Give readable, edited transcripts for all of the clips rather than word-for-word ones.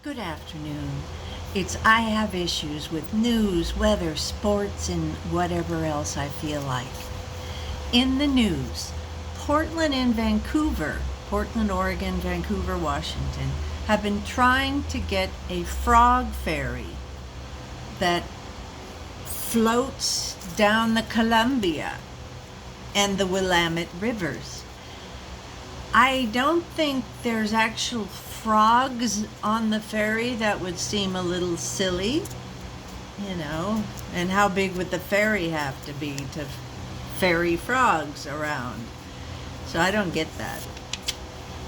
Good afternoon. It's I Have Issues with news, weather, sports, and whatever else I feel like. In the news, Portland and Vancouver, Portland, Oregon, Vancouver, Washington, have been trying to get a frog ferry that floats down the Columbia and the Willamette rivers. I don't think there's actual frogs on the ferry. That would seem a little silly, and how big would the ferry have to be to ferry frogs around? So I don't get that.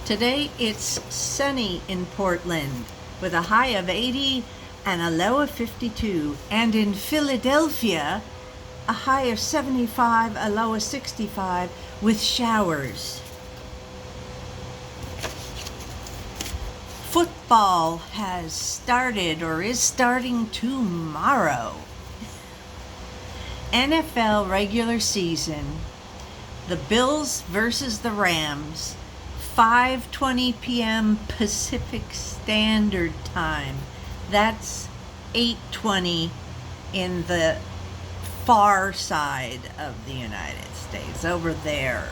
Today it's sunny in Portland with a high of 80 and a low of 52, and in Philadelphia a high of 75, a low of 65 with showers. Football has started or is starting tomorrow. NFL regular season, the Bills versus the Rams, 5:20 p.m. Pacific Standard Time. That's 8:20 in the far side of the United States, over there.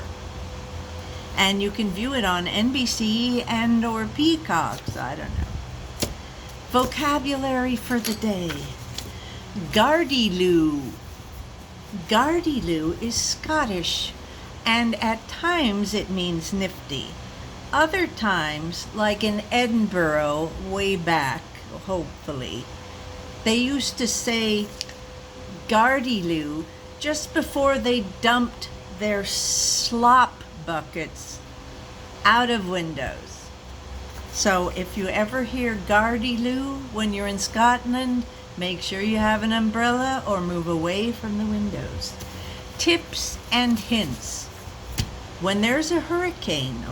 And you can view it on NBC and or Peacocks, I don't know. Vocabulary for the day. Gardyloo. Gardyloo is Scottish, and at times it means nifty. Other times, like in Edinburgh way back, hopefully, they used to say Gardyloo just before they dumped their slop buckets out of windows. So if you ever hear Gardyloo when you're in Scotland, make sure you have an umbrella or move away from the windows. Tips and hints. When there's a hurricane,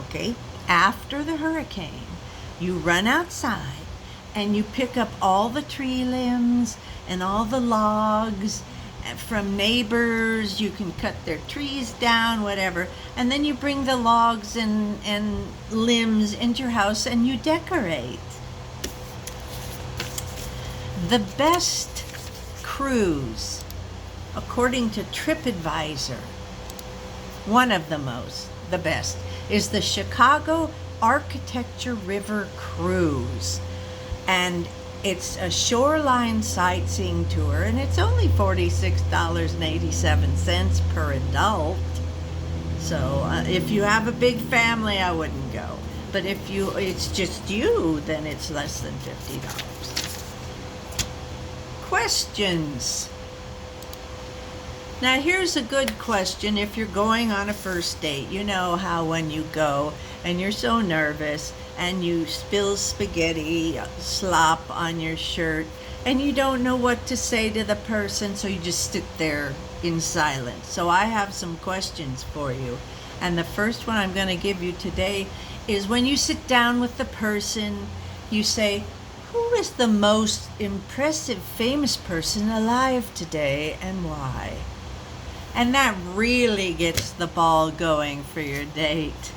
after the hurricane, you run outside and you pick up all the tree limbs and all the logs from neighbors. You can cut their trees down, whatever, and then you bring the logs and limbs into your house and you decorate. The best cruise, according to TripAdvisor, one of the best, is the Chicago Architecture River Cruise. And it's a shoreline sightseeing tour, and it's only $46.87 per adult. So if you have a big family, I wouldn't go. But if it's just you, then it's less than $50. Questions. Now here's a good question if you're going on a first date. You know how when you go and you're so nervous and you spill spaghetti slop on your shirt and you don't know what to say to the person, so you just sit there in silence. So I have some questions for you. And the first one I'm going to give you today is, when you sit down with the person, you say, "Who is the most impressive famous person alive today and why?" And that really gets the ball going for your date.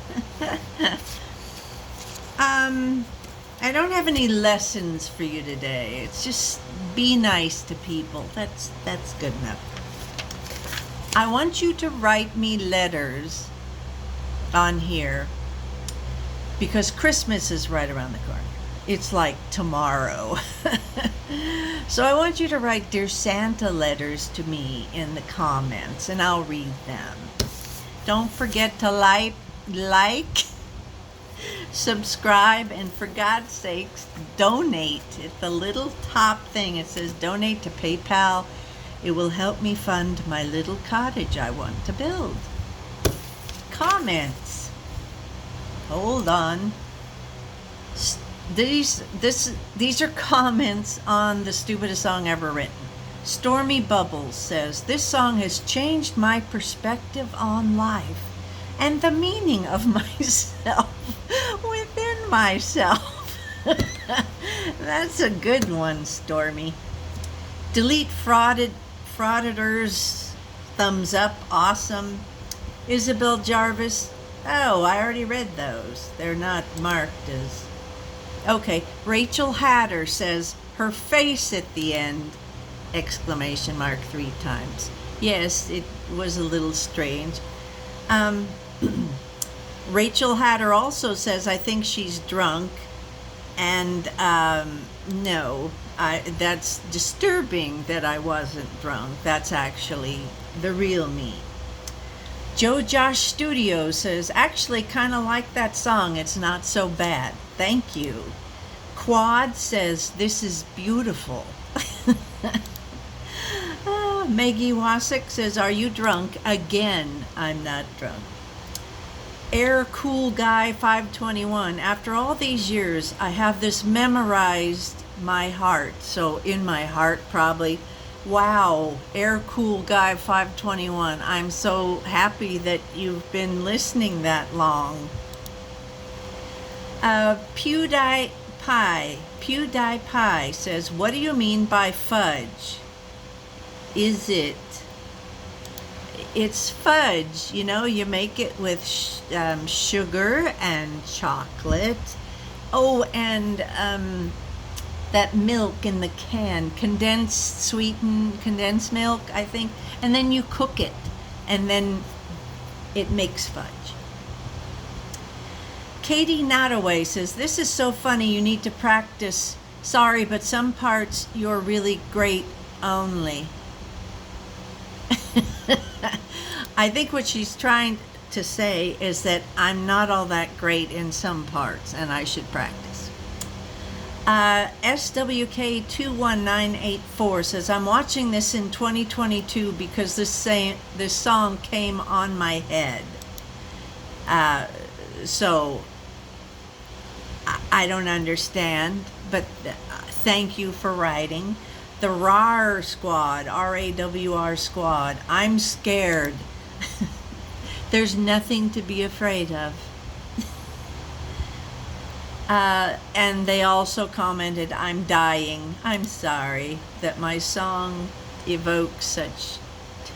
I don't have any lessons for you today. It's just be nice to people. That's good enough. I want you to write me letters on here because Christmas is right around the corner. It's like tomorrow. So I want you to write Dear Santa letters to me in the comments, and I'll read them. Don't forget to like, subscribe, and for God's sakes, donate. At the little top thing, it says donate to PayPal. It will help me fund my little cottage I want to build. Comments. Hold on. These are comments on the stupidest song ever written. Stormy Bubbles says, "This song has changed my perspective on life and the meaning of myself within myself." That's a good one, Stormy. Delete frauditors, thumbs up, awesome. Isabel Jarvis, oh, I already read those. They're not marked as Okay, Rachel Hatter says her face at the end, exclamation mark 3 times. Yes, it was a little strange. Um, Rachel Hatter also says, I think she's drunk. And no, that's disturbing that I wasn't drunk. That's actually the real me. Joe Josh Studio says, actually kind of like that song. It's not so bad. Thank you. Quad says, this is beautiful. Maggie Wasik says, are you drunk? Again, I'm not drunk. Air Cool Guy 521, after all these years, I have this memorized my heart. So in my heart, probably. Wow, Air Cool Guy 521. I'm so happy that you've been listening that long. PewDiePie says, what do you mean by fudge? Is it? It's fudge, you know, you make it with sugar and chocolate. Oh, and that milk in the can, sweetened condensed milk, I think. And then you cook it, and then it makes fudge. Katie Nottaway says, this is so funny, you need to practice. Sorry, but some parts you're really great only. I think what she's trying to say is that I'm not all that great in some parts and I should practice. SWK21984 says, I'm watching this in 2022 because this song came on my head. So I don't understand, but thank you for writing. The RAR Squad, RAWR Squad, I'm scared. There's nothing to be afraid of. And they also commented, I'm dying. I'm sorry that my song evokes such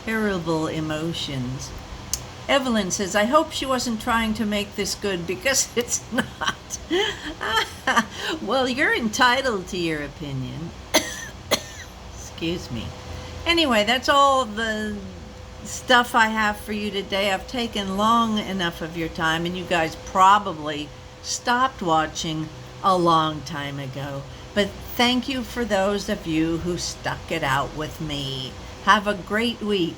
terrible emotions. Evelyn says, I hope she wasn't trying to make this good because it's not. Well, you're entitled to your opinion. Excuse me. Anyway, that's all the stuff I have for you today. I've taken long enough of your time, and you guys probably stopped watching a long time ago. But thank you for those of you who stuck it out with me. Have a great week.